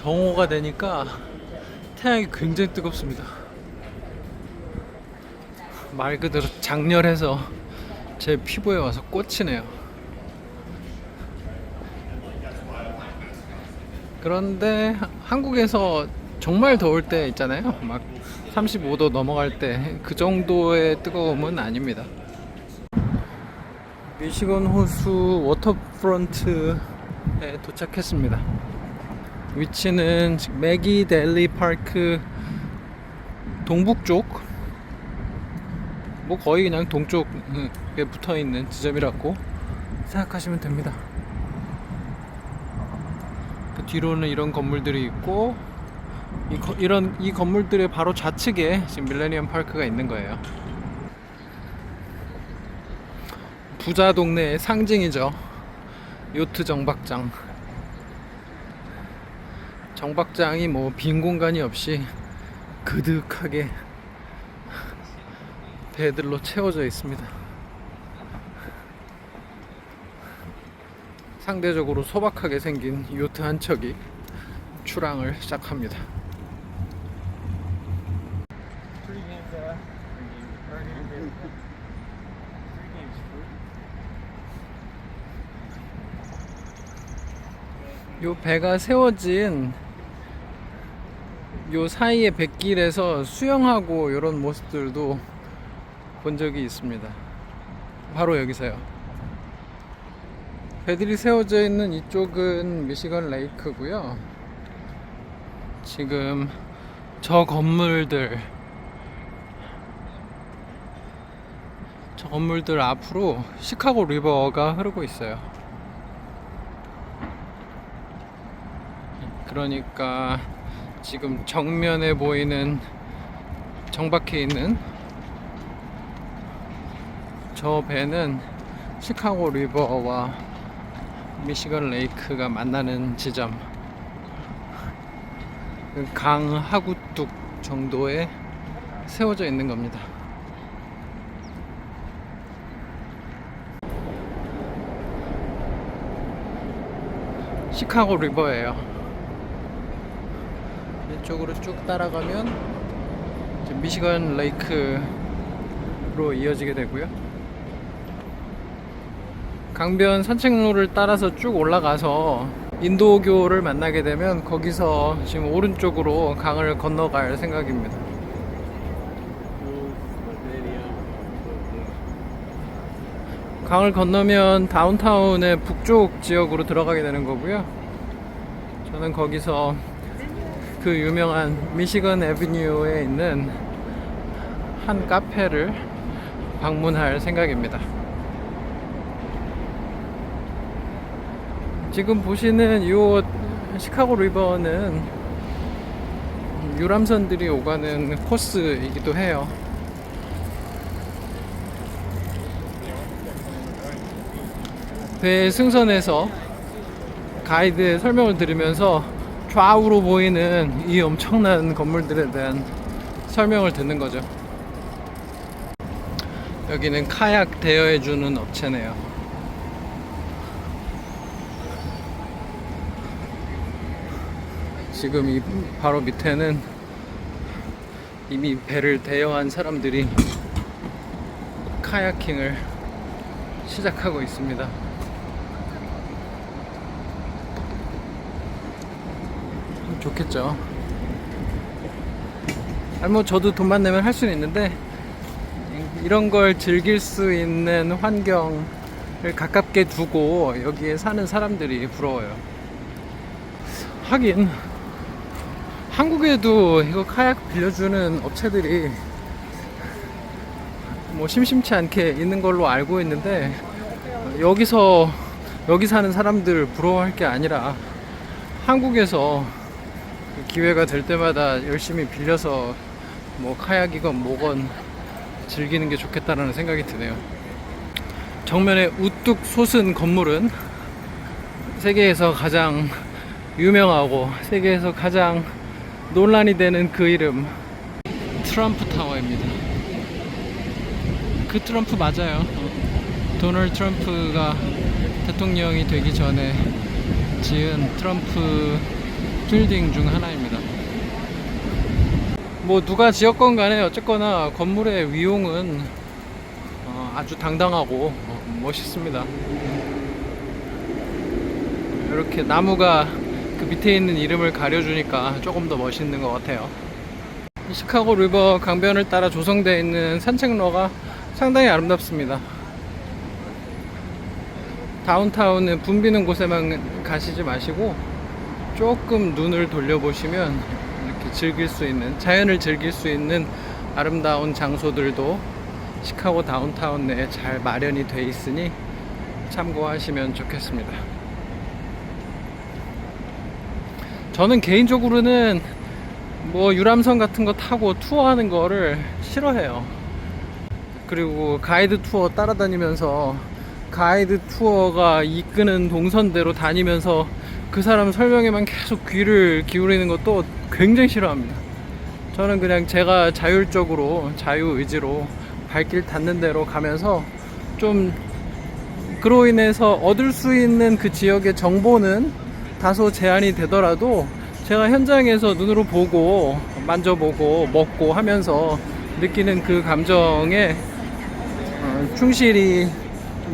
정오가 되니까 태양이 굉장히 뜨겁습니다. 말 그대로 장렬해서 제 피부에 와서 꽂히네요. 그런데 한국에서 정말 더울 때 있잖아요. 막 35도 넘어갈 때 그 정도의 뜨거움은 아닙니다. 미시건 호수 워터프론트에 도착했습니다. 위치는 매기 델리 파크 동북쪽, 뭐 거의 그냥 동쪽에 붙어 있는 지점이라고 생각하시면 됩니다. 그 뒤로는 이런 건물들이 있고, 이 건물들의 바로 좌측에 지금 밀레니엄 파크가 있는 거예요. 부자 동네의 상징이죠. 요트 정박장. 정박장이 뭐 빈 공간이 없이 그득하게 배들로 채워져 있습니다. 상대적으로 소박하게 생긴 요트 한 척이 출항을 시작합니다. 요 배가 세워진 요 사이의 뱃길에서 수영하고 이런 모습들도 본 적이 있습니다. 바로 여기서요. 배들이 세워져 있는 이쪽은 미시건 레이크고요. 지금 저 건물들 앞으로 시카고 리버가 흐르고 있어요. 그러니까 지금 정면에 보이는 정박해 있는 저 배는 시카고 리버와 미시건 레이크가 만나는 지점, 강 하구뚝 정도에 세워져 있는 겁니다. 시카고 리버예요. 이쪽으로 쭉 따라가면 이제 미시건 레이크로 이어지게 되고요. 강변 산책로를 따라서 쭉 올라가서 인도교를 만나게 되면 거기서 지금 오른쪽으로 강을 건너갈 생각입니다. 강을 건너면 다운타운의 북쪽 지역으로 들어가게 되는 거고요. 저는 거기서 그 유명한 미시건 애비뉴에 있는 한 카페를 방문할 생각입니다. 지금 보시는 이 시카고 리버는 유람선들이 오가는 코스이기도 해요. 배 승선해서 가이드의 설명을 들으면서 좌우로 보이는 이 엄청난 건물들에 대한 설명을 듣는 거죠. 여기는 카약 대여해주는 업체네요. 지금 이 바로 밑에는 이미 배를 대여한 사람들이 카야킹을 시작하고 있습니다. 좋겠죠. 뭐 저도 돈만 내면 할 수는 있는데 이런 걸 즐길 수 있는 환경을 가깝게 두고 여기에 사는 사람들이 부러워요. 하긴 한국에도 이거 카약 빌려주는 업체들이 뭐 심심치 않게 있는 걸로 알고 있는데 여기 사는 사람들 부러워할 게 아니라 한국에서 기회가 될 때마다 열심히 빌려서 뭐 카약이건 뭐건 즐기는 게 좋겠다라는 생각이 드네요. 정면에 우뚝 솟은 건물은 세계에서 가장 유명하고 세계에서 가장 논란이 되는 그 이름 트럼프 타워입니다. 그 트럼프 맞아요. 도널드 트럼프가 대통령이 되기 전에 지은 트럼프 빌딩 중 하나입니다. 뭐 누가 지었건 간에 어쨌거나 건물의 위용은 아주 당당하고 멋있습니다. 이렇게 나무가 그 밑에 있는 이름을 가려주니까 조금 더 멋있는 것 같아요. 이 시카고 리버 강변을 따라 조성되어 있는 산책로가 상당히 아름답습니다. 다운타운은 붐비는 곳에만 가시지 마시고 조금 눈을 돌려보시면 이렇게 즐길 수 있는, 자연을 즐길 수 있는 아름다운 장소들도 시카고 다운타운 내에 잘 마련이 돼 있으니 참고하시면 좋겠습니다. 저는 개인적으로는 뭐 유람선 같은 거 타고 투어하는 거를 싫어해요. 그리고 가이드 투어 따라다니면서 가이드 투어가 이끄는 동선대로 다니면서 그 사람 설명에만 계속 귀를 기울이는 것도 굉장히 싫어합니다. 저는 그냥 제가 자율적으로, 자유의지로 발길 닿는 대로 가면서 좀 그로 인해서 얻을 수 있는 그 지역의 정보는 다소 제한이 되더라도 제가 현장에서 눈으로 보고 만져보고 먹고 하면서 느끼는 그 감정에 충실히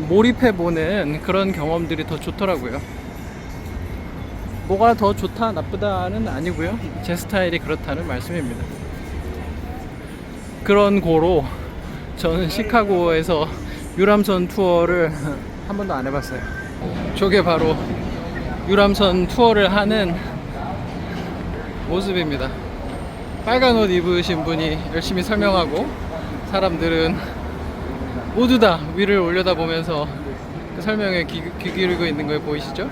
몰입해보는 그런 경험들이 더 좋더라고요. 뭐가 더 좋다 나쁘다는 아니고요, 제 스타일이 그렇다는 말씀입니다. 그런 고로 저는 시카고에서 유람선 투어를 한 번도 안 해봤어요. 저게 바로 유람선 투어를 하는 모습입니다. 빨간 옷 입으신 분이 열심히 설명하고 사람들은 모두 다 위를 올려다보면서 그 설명에 귀 기울이고 있는 거 보이시죠?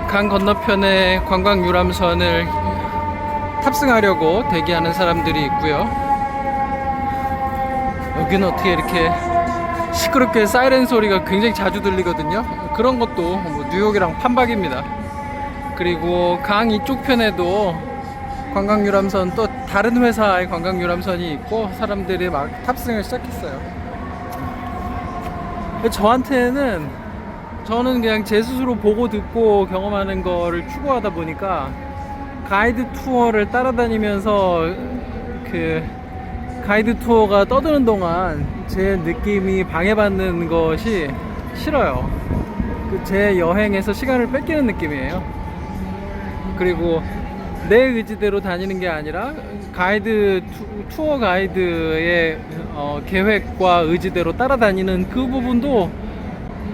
강 건너편에 관광 유람선을 탑승하려고 대기하는 사람들이 있고요. 여기는 어떻게 이렇게 시끄럽게 사이렌 소리가 굉장히 자주 들리거든요. 그런 것도 뭐 뉴욕이랑 판박입니다. 그리고 강 이쪽 편에도 관광 유람선, 또 다른 회사의 관광 유람선이 있고 사람들이 막 탑승을 시작했어요. 저는 그냥 제 스스로 보고 듣고 경험하는 거를 추구하다 보니까 가이드 투어를 따라다니면서 그 가이드 투어가 떠드는 동안 제 느낌이 방해받는 것이 싫어요. 제 여행에서 시간을 뺏기는 느낌이에요. 그리고 내 의지대로 다니는 게 아니라 투어 가이드의 계획과 의지대로 따라다니는 그 부분도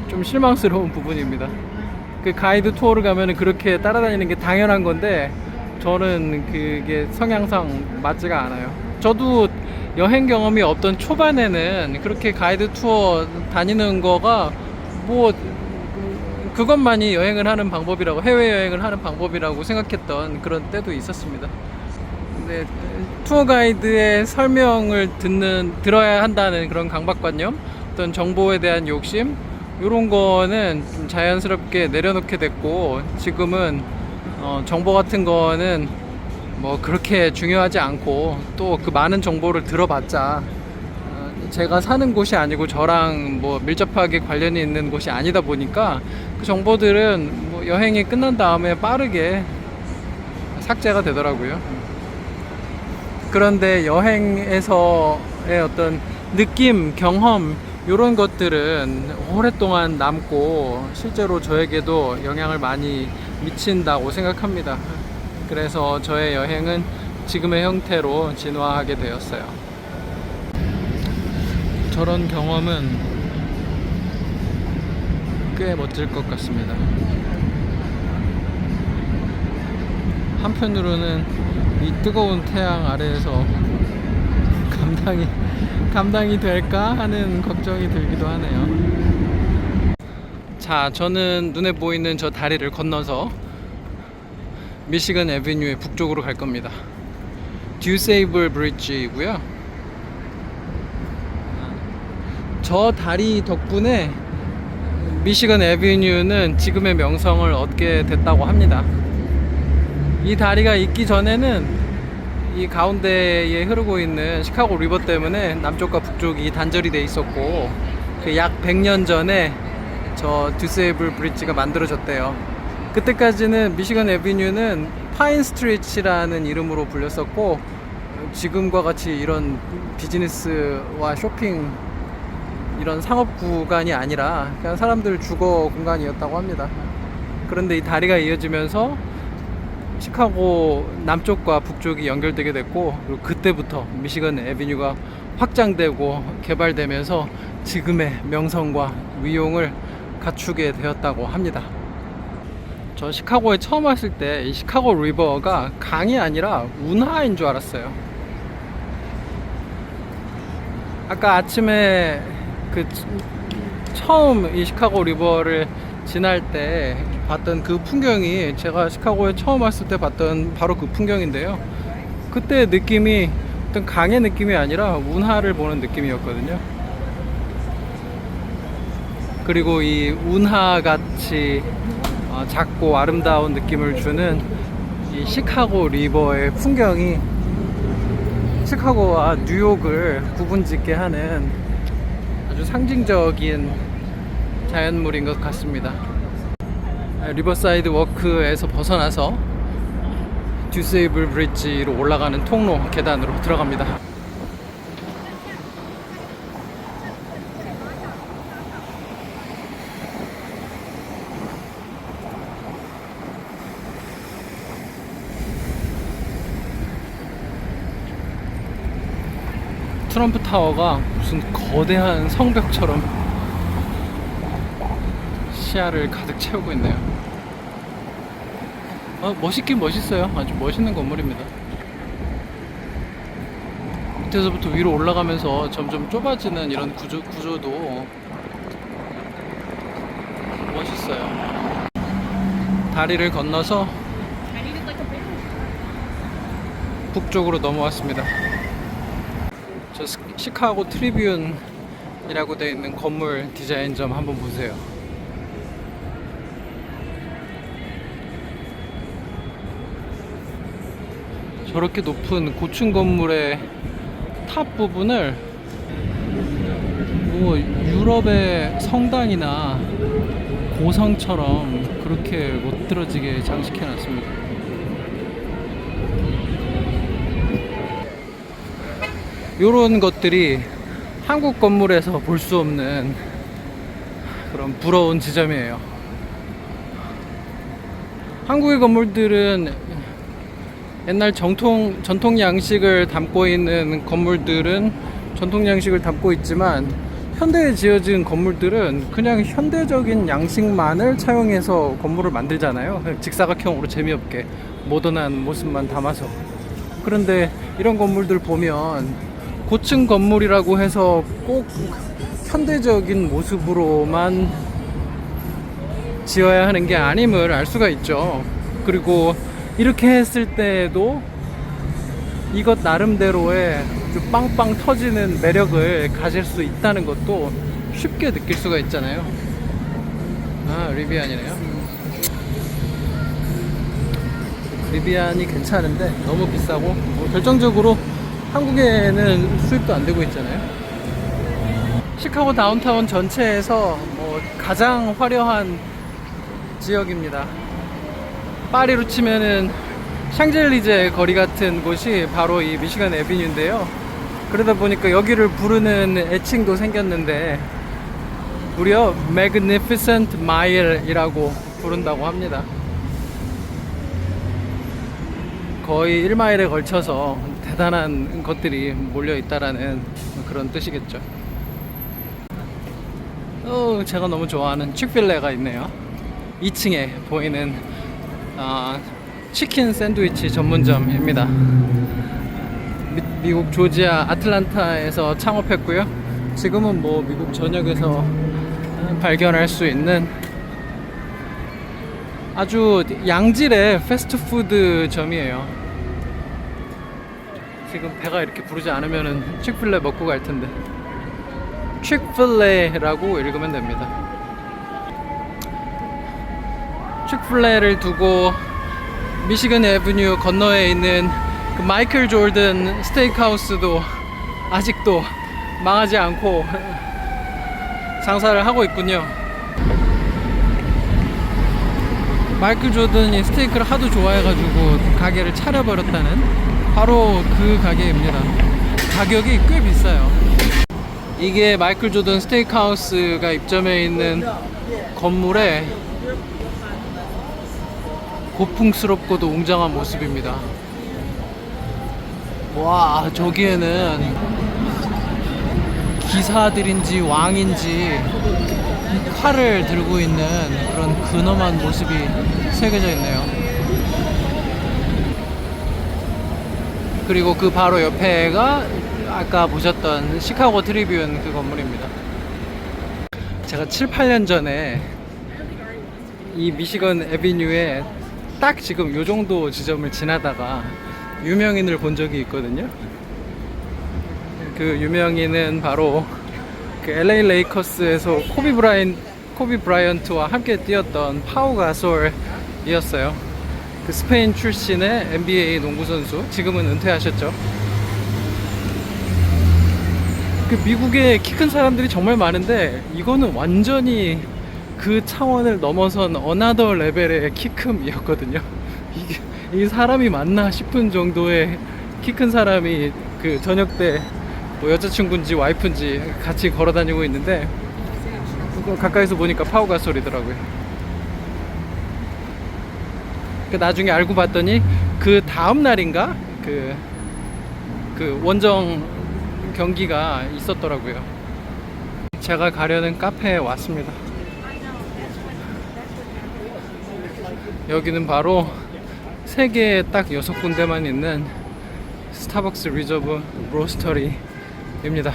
좀 실망스러운 부분입니다. 그 가이드 투어를 가면은 그렇게 따라다니는 게 당연한 건데 저는 그게 성향상 맞지가 않아요. 저도 여행 경험이 없던 초반에는 그렇게 가이드 투어 다니는 거가 뭐 그것만이 여행을 하는 방법이라고, 해외여행을 하는 방법이라고 생각했던 그런 때도 있었습니다. 근데 투어 가이드의 설명을 들어야 한다는 그런 강박관념, 어떤 정보에 대한 욕심, 이런 거는 좀 자연스럽게 내려놓게 됐고, 지금은 정보 같은 거는 뭐 그렇게 중요하지 않고, 또 그 많은 정보를 들어봤자 제가 사는 곳이 아니고 저랑 뭐 밀접하게 관련이 있는 곳이 아니다 보니까 그 정보들은 뭐 여행이 끝난 다음에 빠르게 삭제가 되더라고요. 그런데 여행에서의 어떤 느낌, 경험, 이런 것들은 오랫동안 남고 실제로 저에게도 영향을 많이 미친다고 생각합니다. 그래서 저의 여행은 지금의 형태로 진화하게 되었어요. 저런 경험은 꽤 멋질 것 같습니다. 한편으로는 이 뜨거운 태양 아래에서 감당이 될까 하는 걱정이 들기도 하네요. 자, 저는 눈에 보이는 저 다리를 건너서 미시건 애비뉴의 북쪽으로 갈 겁니다. 듀세이블 브리지이고요. 저 다리 덕분에 미시건 애비뉴는 지금의 명성을 얻게 됐다고 합니다. 이 다리가 있기 전에는 이 가운데에 흐르고 있는 시카고 리버 때문에 남쪽과 북쪽이 단절이 돼 있었고, 그 약 100년 전에 저 듀세이블 브릿지가 만들어졌대요. 그때까지는 미시건 애비뉴는 파인 스트리트라는 이름으로 불렸었고, 지금과 같이 이런 비즈니스와 쇼핑 이런 상업 구간이 아니라 그냥 사람들 주거 공간이었다고 합니다. 그런데 이 다리가 이어지면서 시카고 남쪽과 북쪽이 연결되게 됐고, 그리고 그때부터 미시건 애비뉴가 확장되고 개발되면서 지금의 명성과 위용을 갖추게 되었다고 합니다. 저 시카고에 처음 왔을 때 이 시카고 리버가 강이 아니라 운하인 줄 알았어요. 아까 아침에 그 처음 이 시카고 리버를 지날 때 봤던 그 풍경이 제가 시카고에 처음 왔을 때 봤던 바로 그 풍경인데요. 그때 느낌이 어떤 강의 느낌이 아니라 운하를 보는 느낌이었거든요. 그리고 이 운하같이 작고 아름다운 느낌을 주는 이 시카고 리버의 풍경이 시카고와 뉴욕을 구분짓게 하는 아주 상징적인 자연물인 것 같습니다. 리버사이드 워크에서 벗어나서 듀세이블 브릿지로 올라가는 통로 계단으로 들어갑니다. 트럼프 타워가 무슨 거대한 성벽처럼 시야를 가득 채우고 있네요. 멋있긴 멋있어요. 아주 멋있는 건물입니다. 밑에서부터 위로 올라가면서 점점 좁아지는 이런 구조도 멋있어요. 다리를 건너서 북쪽으로 넘어왔습니다. 저 시카고 트리뷴이라고 되어 있는 건물 디자인점 한번 보세요. 저렇게 높은 고층 건물의 탑 부분을 뭐 유럽의 성당이나 고성처럼 그렇게 멋들어지게 장식해 놨습니다. 요런 것들이 한국 건물에서 볼 수 없는 그런 부러운 지점이에요. 한국의 건물들은 옛날 전통 양식을 담고 있는 건물들은 전통 양식을 담고 있지만, 현대에 지어진 건물들은 그냥 현대적인 양식만을 차용해서 건물을 만들잖아요. 직사각형으로 재미없게 모던한 모습만 담아서. 그런데 이런 건물들 보면 고층 건물이라고 해서 꼭 현대적인 모습으로만 지어야 하는 게 아님을 알 수가 있죠. 그리고 이렇게 했을 때에도 이것 나름대로의 빵빵 터지는 매력을 가질 수 있다는 것도 쉽게 느낄 수가 있잖아요. 리비안이네요. 리비안이 괜찮은데 너무 비싸고, 결정적으로 한국에는 수입도 안 되고 있잖아요. 시카고 다운타운 전체에서 가장 화려한 지역입니다. 파리로 치면은 샹젤리제 거리 같은 곳이 바로 이 미시건 애비뉴인데요. 그러다 보니까 여기를 부르는 애칭도 생겼는데, 무려 Magnificent Mile이라고 부른다고 합니다. 거의 1마일에 걸쳐서 대단한 것들이 몰려 있다라는 그런 뜻이겠죠. 제가 너무 좋아하는 칙필레가 있네요. 2층에 보이는 치킨 샌드위치 전문점입니다. 미국 조지아 아틀란타에서 창업했고요. 지금은 미국 전역에서 발견할 수 있는 아주 양질의 패스트푸드점이에요. 지금 배가 이렇게 부르지 않으면 칙필레 먹고 갈 텐데. 칙필레라고 읽으면 됩니다. 칙필레를 두고 미시건 애비뉴 건너에 있는 그 마이클 조던 스테이크하우스도 아직도 망하지 않고 장사를 하고 있군요. 마이클 조던이 스테이크를 하도 좋아해가지고 가게를 차려버렸다는 바로 그 가게입니다. 가격이 꽤 비싸요. 이게 마이클 조던 스테이크하우스가 입점해 있는 건물의 고풍스럽고도 웅장한 모습입니다. 와, 저기에는 기사들인지 왕인지 칼을 들고 있는 그런 근엄한 모습이 새겨져 있네요. 그리고 그 바로 옆에가 아까 보셨던 시카고 트리뷴 그 건물입니다. 제가 7, 8년 전에 이 미시건 애비뉴에 딱 지금 요 정도 지점을 지나다가 유명인을 본 적이 있거든요. 그 유명인은 바로 그 LA 레이커스에서 코비 브라이언트와 함께 뛰었던 파우 가솔이었어요. 그 스페인 출신의 NBA 농구 선수, 지금은 은퇴하셨죠. 그 미국에 키 큰 사람들이 정말 많은데 이거는 완전히 그 차원을 넘어선 어나더 레벨의 키 큼이었거든요. 이 사람이 맞나 싶은 정도의 키 큰 사람이 그 저녁 때 뭐 여자친구인지 와이프인지 같이 걸어 다니고 있는데 그거 가까이서 보니까 파우 가솔이더라고요. 그 나중에 알고 봤더니 그 다음 날인가 그 원정 경기가 있었더라고요. 제가 가려는 카페에 왔습니다. 여기는 바로 세계에 딱 6군데만 있는 스타벅스 리저브 로스터리입니다.